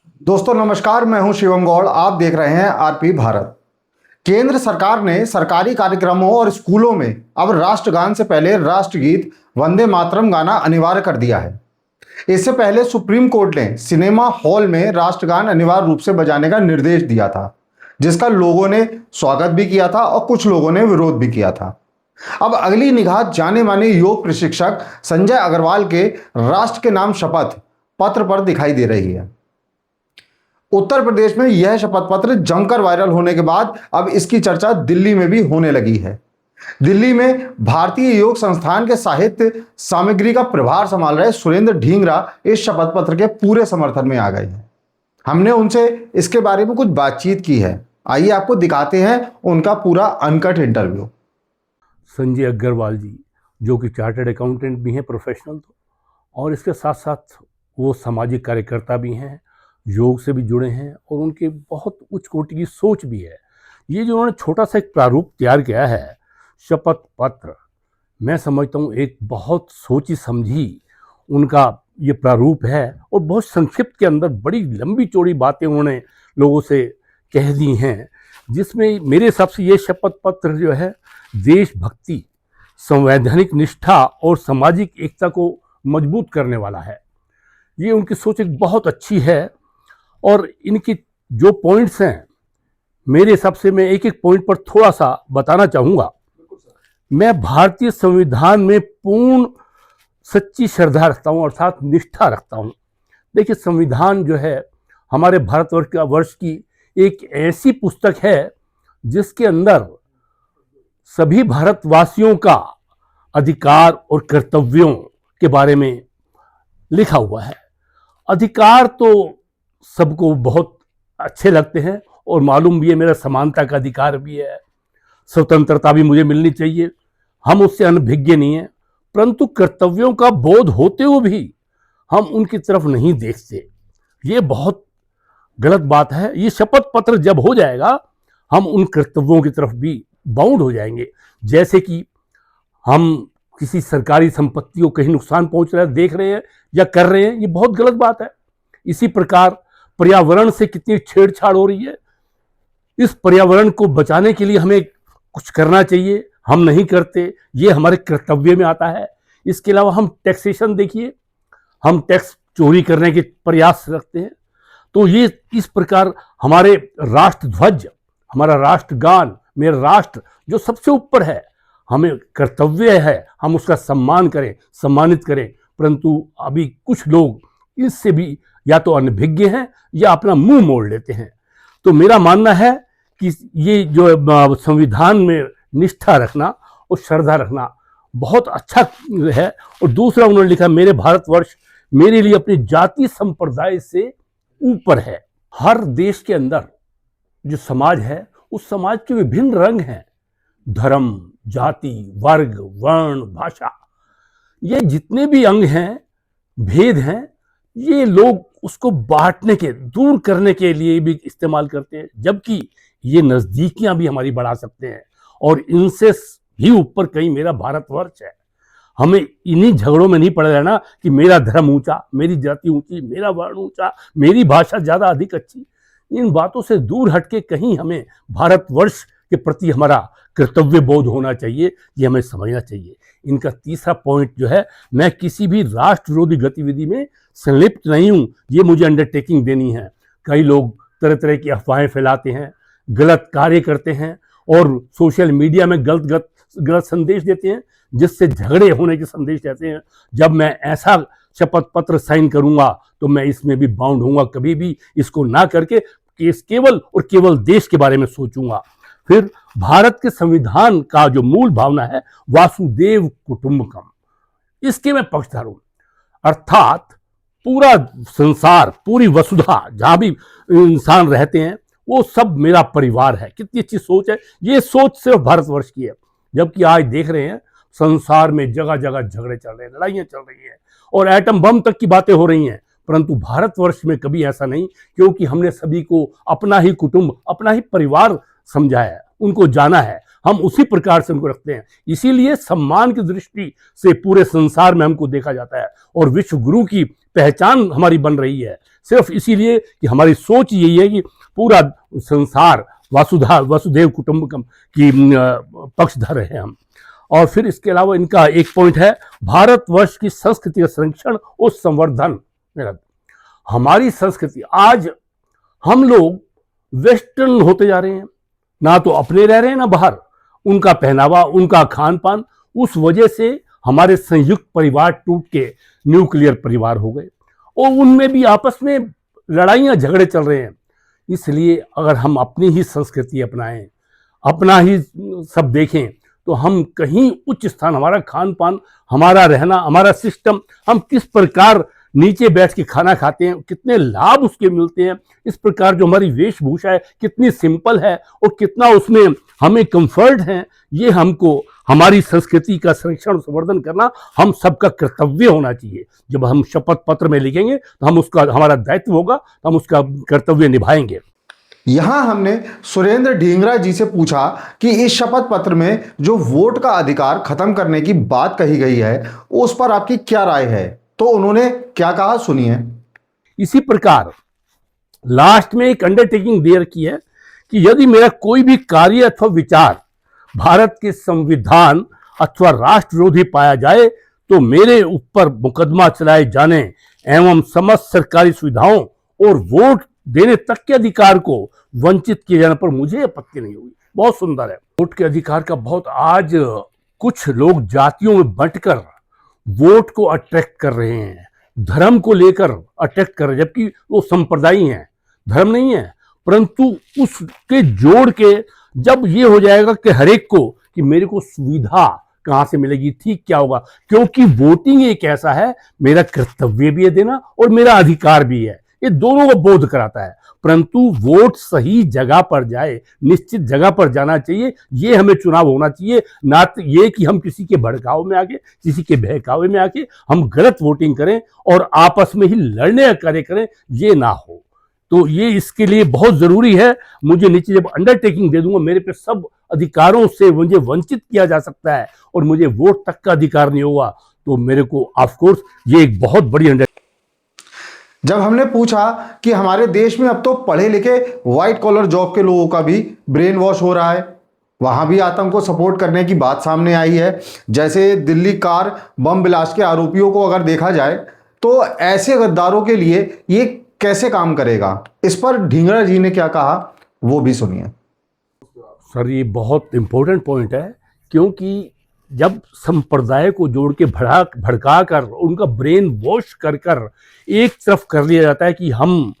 दोस्तों नमस्कार, मैं हूं शिवम गौड़। आप देख रहे हैं आरपी भारत। केंद्र सरकार ने सरकारी कार्यक्रमों और स्कूलों में अब राष्ट्रगान से पहले राष्ट्रगीत वंदे मातरम गाना अनिवार्य कर दिया है। इससे पहले सुप्रीम कोर्ट ने सिनेमा हॉल में राष्ट्रगान अनिवार्य रूप से बजाने का निर्देश दिया था, जिसका लोगों ने स्वागत भी किया था और कुछ लोगों ने विरोध भी किया था। अब अगली निगाह जाने माने योग प्रशिक्षक संजय अग्रवाल के राष्ट्र के नाम शपथ पत्र पर दिखाई दे रही है। उत्तर प्रदेश में यह शपथ पत्र जमकर वायरल होने के बाद अब इसकी चर्चा दिल्ली में भी होने लगी है। दिल्ली में भारतीय योग संस्थान के साहित्य सामग्री का प्रभार संभाल रहे सुरेंद्र ढींगरा इस शपथ पत्र के पूरे समर्थन में आ गए हैं। हमने उनसे इसके बारे में कुछ बातचीत की है। आइए आपको दिखाते हैं उनका पूरा अनकट इंटरव्यू। संजय अग्रवाल जी, जो कि चार्टर्ड अकाउंटेंट भी हैं, प्रोफेशनल, और इसके साथ साथ वो सामाजिक कार्यकर्ता भी हैं, योग से भी जुड़े हैं और उनके बहुत उच्च कोटि की सोच भी है। ये जो उन्होंने छोटा सा एक प्रारूप तैयार किया है शपथ पत्र, मैं समझता हूँ एक बहुत सोची समझी उनका ये प्रारूप है और बहुत संक्षिप्त के अंदर बड़ी लंबी चौड़ी बातें उन्होंने लोगों से कह दी हैं, जिसमें मेरे हिसाब से ये शपथ पत्र जो है देशभक्ति, संवैधानिक निष्ठा और सामाजिक एकता को मजबूत करने वाला है। ये उनकी सोच एक बहुत अच्छी है और इनकी जो पॉइंट्स हैं, मेरे हिसाब से मैं एक एक पॉइंट पर थोड़ा सा बताना चाहूँगा। मैं भारतीय संविधान में पूर्ण सच्ची श्रद्धा रखता हूँ, अर्थात निष्ठा रखता हूँ। देखिए, संविधान जो है हमारे भारतवर्ष की एक ऐसी पुस्तक है जिसके अंदर सभी भारतवासियों का अधिकार और कर्तव्यों के बारे में लिखा हुआ है। अधिकार तो सबको बहुत अच्छे लगते हैं और मालूम भी है, मेरा समानता का अधिकार भी है, स्वतंत्रता भी मुझे मिलनी चाहिए, हम उससे अनभिज्ञ नहीं हैं। परंतु कर्तव्यों का बोध होते हुए भी हम उनकी तरफ नहीं देखते, ये बहुत गलत बात है। ये शपथ पत्र जब हो जाएगा हम उन कर्तव्यों की तरफ भी बाउंड हो जाएंगे। जैसे कि हम किसी सरकारी संपत्ति को कहीं नुकसान पहुंच रहा है देख रहे हैं या कर रहे हैं, ये बहुत गलत बात है। इसी प्रकार पर्यावरण से कितनी छेड़छाड़ हो रही है, इस पर्यावरण को बचाने के लिए हमें कुछ करना चाहिए, हम नहीं करते, ये हमारे कर्तव्य में आता है। इसके अलावा हम टैक्सेशन देखिए, हम टैक्स चोरी करने के प्रयास रखते हैं। तो ये इस प्रकार हमारे राष्ट्र ध्वज, हमारा राष्ट्रगान, मेरा राष्ट्र जो सबसे ऊपर है, हमें कर्तव्य है हम उसका सम्मान करें, सम्मानित करें। परंतु अभी कुछ लोग इससे भी या तो अनभिज्ञ हैं या अपना मुंह मोड़ लेते हैं। तो मेरा मानना है कि ये जो संविधान में निष्ठा रखना और श्रद्धा रखना बहुत अच्छा है। और दूसरा उन्होंने लिखा, मेरे भारतवर्ष मेरे लिए अपनी जाति संप्रदाय से ऊपर है। हर देश के अंदर जो समाज है, उस समाज के विभिन्न रंग हैं, धर्म, जाति, वर्ग, वर्ण, भाषा, ये जितने भी अंग हैं, भेद हैं, ये लोग उसको बांटने के, दूर करने के लिए भी इस्तेमाल करते हैं। जबकि ये नजदीकियां भी हमारी बढ़ा सकते हैं और इनसे भी ऊपर कहीं मेरा भारतवर्ष है। हमें इन्हीं झगड़ों में नहीं पड़ रहना कि मेरा धर्म ऊंचा, मेरी जाति ऊंची, मेरा वर्ण ऊंचा, मेरी भाषा ज्यादा अधिक अच्छी। इन बातों से दूर हटके कहीं हमें भारतवर्ष के प्रति हमारा कर्तव्य बोध होना चाहिए, ये हमें समझना चाहिए। इनका तीसरा पॉइंट जो है, मैं किसी भी राष्ट्र विरोधी गतिविधि में संलिप्त नहीं हूं, ये मुझे अंडरटेकिंग देनी है। कई लोग तरह तरह की अफवाहें फैलाते हैं, गलत कार्य करते हैं और सोशल मीडिया में गलत संदेश देते हैं, जिससे झगड़े होने के संदेश देते हैं। जब मैं ऐसा शपथ पत्र साइन करूंगा तो मैं इसमें भी बाउंड होऊंगा, कभी भी इसको ना करके केवल और केवल देश के बारे में सोचूंगा। फिर भारत के संविधान का जो मूल भावना है, वासुदेव कुटुंबकम, इसके मैं पक्षधर हूं। अर्थात पूरा संसार, पूरी वसुधा, जहां भी इंसान रहते हैं, वो सब मेरा परिवार है। कितनी अच्छी सोच है। ये सोच सिर्फ भारतवर्ष की है। जबकि आज देख रहे हैं संसार में जगह जगह झगड़े चल रहे हैं, लड़ाइयां चल रही हैं और एटम बम तक की बातें हो रही हैं। परंतु भारतवर्ष में कभी ऐसा नहीं, क्योंकि हमने सभी को अपना ही कुटुंब, अपना ही परिवार समझा है, उनको जाना है। हम उसी प्रकार से उनको रखते हैं। इसीलिए सम्मान की दृष्टि से पूरे संसार में हमको देखा जाता है और विश्व गुरु की पहचान हमारी बन रही है, सिर्फ इसीलिए कि हमारी सोच यही है कि पूरा संसार वसुधैव कुटुंबकम की पक्षधर है हम। और फिर इसके अलावा इनका एक पॉइंट है भारतवर्ष की संस्कृति का संरक्षण और संवर्धन। हमारी संस्कृति, आज हम लोग वेस्टर्न होते जा रहे हैं, ना तो अपने रह रहे हैं ना बाहर। उनका पहनावा, उनका खान पान, उस वजह से हमारे संयुक्त परिवार टूट के न्यूक्लियर परिवार हो गए और उनमें भी आपस में लड़ाइयाँ झगड़े चल रहे हैं। इसलिए अगर हम अपनी ही संस्कृति अपनाएं, अपना ही सब देखें, तो हम कहीं उच्च स्थान, हमारा खान पान, हमारा रहना, हमारा सिस्टम, हम किस प्रकार नीचे बैठ के खाना खाते हैं, कितने लाभ उसके मिलते हैं, इस प्रकार जो हमारी वेशभूषा है कितनी सिंपल है और कितना उसमें हमें कंफर्ट है, ये हमको हमारी संस्कृति का संरक्षण संवर्धन करना हम सबका कर्तव्य होना चाहिए। जब हम शपथ पत्र में लिखेंगे तो हम उसका, हमारा दायित्व होगा तो हम उसका कर्तव्य निभाएंगे। यहां हमने सुरेंद्र ढींगरा जी से पूछा कि इस शपथ पत्र में जो वोट का अधिकार खत्म करने की बात कही गई है उस पर आपकी क्या राय है, तो उन्होंने क्या कहा, सुनिए। इसी प्रकार लास्ट में एक अंडरटेकिंग दे रखी है कि यदि मेरा कोई भी कार्य अथवा विचार भारत के संविधान अथवा राष्ट्र विरोधी पाया जाए तो मेरे ऊपर मुकदमा चलाए जाने एवं समस्त सरकारी सुविधाओं और वोट देने तक के अधिकार को वंचित किए जाने पर मुझे आपत्ति नहीं होगी। बहुत सुंदर है। वोट के अधिकार का बहुत, आज कुछ लोग जातियों में बंटकर वोट को अट्रैक्ट कर रहे हैं, धर्म को लेकर अट्रैक्ट कर रहे हैं, जबकि वो संप्रदायी हैं, धर्म नहीं है। परंतु उसके जोड़ के जब ये हो जाएगा कि हर एक को कि मेरे को सुविधा कहाँ से मिलेगी, ठीक क्या होगा, क्योंकि वोटिंग एक ऐसा है, मेरा कर्तव्य भी है देना और मेरा अधिकार भी है, ये दोनों को बोध कराता है। परंतु वोट सही जगह पर जाए, निश्चित जगह पर जाना चाहिए, ये हमें चुनाव होना चाहिए, ना तो ये कि हम किसी के भड़काव में आके, किसी के बहकावे में आके हम गलत वोटिंग करें और आपस में ही लड़ने का कार्य करें, ये ना हो। तो ये इसके लिए बहुत जरूरी है। मुझे नीचे जब अंडरटेकिंग दे दूंगा, मेरे पे सब अधिकारों से मुझे वंचित किया जा सकता है और मुझे वोट तक का अधिकार नहीं होगा, तो मेरे को ऑफ कोर्स ये एक बहुत बड़ी जब हमने पूछा कि हमारे देश में अब तो पढ़े लिखे व्हाइट कॉलर जॉब के लोगों का भी ब्रेन वॉश हो रहा है, वहां भी आतंक को सपोर्ट करने की बात सामने आई है। जैसे दिल्ली कार बम ब्लास्ट के आरोपियों को अगर देखा जाए तो ऐसे गद्दारों के लिए ये कैसे काम करेगा, इस पर ढींगरा जी ने क्या कहा वो भी सुनिए। सर, ये बहुत इंपॉर्टेंट पॉइंट है, क्योंकि जब संप्रदाय को जोड़ के भड़का कर उनका ब्रेन वॉश कर कर एक तरफ कर लिया जाता है कि हम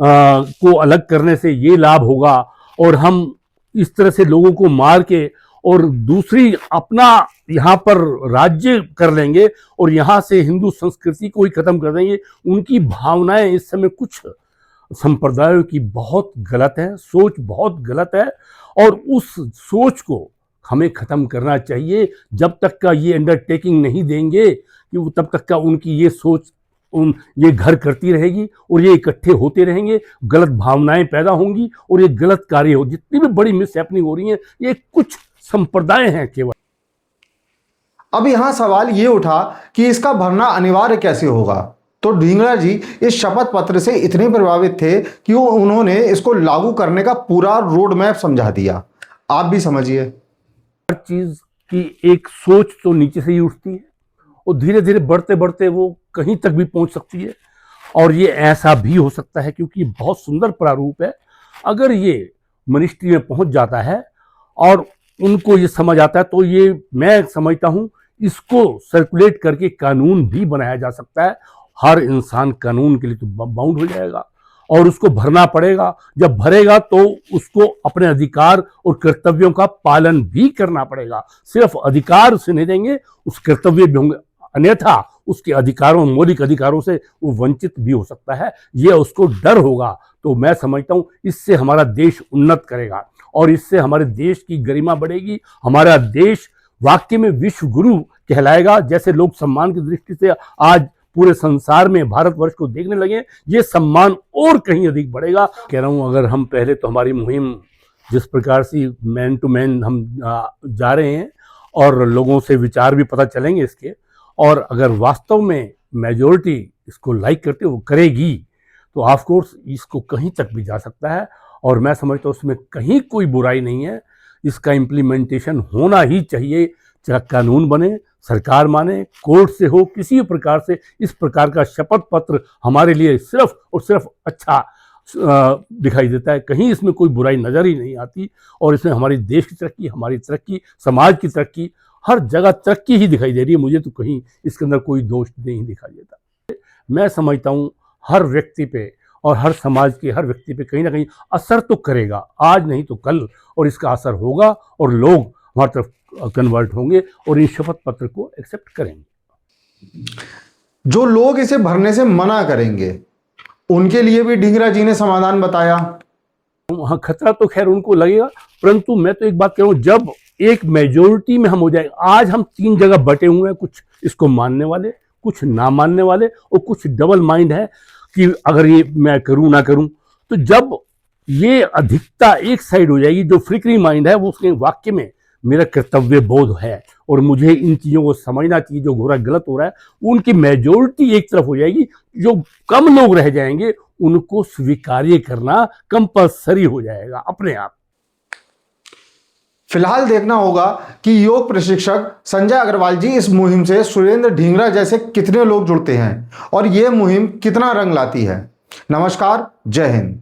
को अलग करने से ये लाभ होगा और हम इस तरह से लोगों को मार के और दूसरी अपना यहाँ पर राज्य कर लेंगे और यहाँ से हिंदू संस्कृति को ही खत्म कर देंगे। उनकी भावनाएं इस समय कुछ संप्रदायों की बहुत गलत है, सोच बहुत गलत है और उस सोच को हमें खत्म करना चाहिए। जब तक का ये अंडरटेकिंग नहीं देंगे कि तब तक का उनकी ये सोच ये घर करती रहेगी और ये इकट्ठे होते रहेंगे, गलत भावनाएं पैदा होंगी और ये गलत कार्य हो। जितनी भी बड़ी मिसहैपनिंग हो रही है ये कुछ संप्रदाय हैं केवल। अब यहां सवाल ये उठा कि इसका भरना अनिवार्य कैसे होगा, तो ढींगरा जी इस शपथ पत्र से इतने प्रभावित थे कि उन्होंने इसको लागू करने का पूरा रोड मैप समझा दिया। आप भी समझिए। हर चीज की एक सोच तो नीचे से ही उठती है और धीरे धीरे बढ़ते बढ़ते वो कहीं तक भी पहुंच सकती है। और ये ऐसा भी हो सकता है क्योंकि बहुत सुंदर प्रारूप है, अगर ये मिनिस्ट्री में पहुंच जाता है और उनको ये समझ आता है तो ये मैं समझता हूं इसको सर्कुलेट करके कानून भी बनाया जा सकता है। हर इंसान कानून के लिए तो बाउंड हो जाएगा और उसको भरना पड़ेगा। जब भरेगा तो उसको अपने अधिकार और कर्तव्यों का पालन भी करना पड़ेगा। सिर्फ अधिकार उसे नहीं देंगे, उस कर्तव्य भी होंगे, अन्यथा उसके अधिकारों, मौलिक अधिकारों से वो वंचित भी हो सकता है। ये उसको डर होगा। तो मैं समझता हूँ इससे हमारा देश उन्नत करेगा और इससे हमारे देश की गरिमा बढ़ेगी। हमारा देश वाकई में विश्व गुरु कहलाएगा। जैसे लोग सम्मान की दृष्टि से आज पूरे संसार में भारतवर्ष को देखने लगे, ये सम्मान और कहीं अधिक बढ़ेगा। कह रहा हूं, अगर हम पहले तो हमारी मुहिम जिस प्रकार से मैन टू मैन हम जा रहे हैं और लोगों से विचार भी पता चलेंगे इसके, और अगर वास्तव में मेजॉरिटी इसको लाइक करते वो करेगी तो ऑफ कोर्स इसको कहीं तक भी जा सकता है। और मैं समझता हूँ उसमें कहीं कोई बुराई नहीं है, इसका इम्प्लीमेंटेशन होना ही चाहिए, चाहे कानून बने, सरकार माने, कोर्ट से हो, किसी प्रकार से इस प्रकार का शपथ पत्र हमारे लिए सिर्फ और सिर्फ अच्छा दिखाई देता है। कहीं इसमें कोई बुराई नज़र ही नहीं आती, और इसमें हमारे देश की तरक्की, हमारी तरक्की, समाज की तरक्की, हर जगह तरक्की ही दिखाई दे रही है। मुझे तो कहीं इसके अंदर कोई दोष नहीं दिखाई देता। मैं समझता हूँ हर व्यक्ति पे और हर समाज के हर व्यक्ति पे कहीं ना कहीं असर तो करेगा, आज नहीं तो कल, और इसका असर होगा और लोग हमारी तरफ कन्वर्ट होंगे और इन शपथ पत्र को एक्सेप्ट करेंगे। जो लोग इसे भरने से मना करेंगे उनके लिए भी ढींगरा जी ने समाधान बताया। हाँ, खतरा तो खैर उनको लगेगा, परंतु मैं तो एक बात कह रहा हूँ, जब एक मेजोरिटी में हम हो जाएंगे, आज हम 3 जगह बटे हुए हैं, कुछ इसको मानने वाले, कुछ ना मानने वाले, और कुछ डबल माइंड है कि अगर ये मैं करूं ना करूं। तो जब ये अधिकता एक साइड हो जाएगी, जो फ्रिकरी माइंड है वो उसके वाक्य में मेरा कर्तव्य बोध है और मुझे इन चीज़ों को समझना चाहिए, जो हो रहा है गलत हो रहा है, उनकी मेजोरिटी एक तरफ हो जाएगी, जो कम लोग रह जाएंगे उनको स्वीकार्य करना कंपलसरी हो जाएगा अपने आप। फिलहाल देखना होगा कि योग प्रशिक्षक संजय अग्रवाल जी इस मुहिम से सुरेंद्र ढींगरा जैसे कितने लोग जुड़ते हैं और ये मुहिम कितना रंग लाती है। नमस्कार, जय हिंद।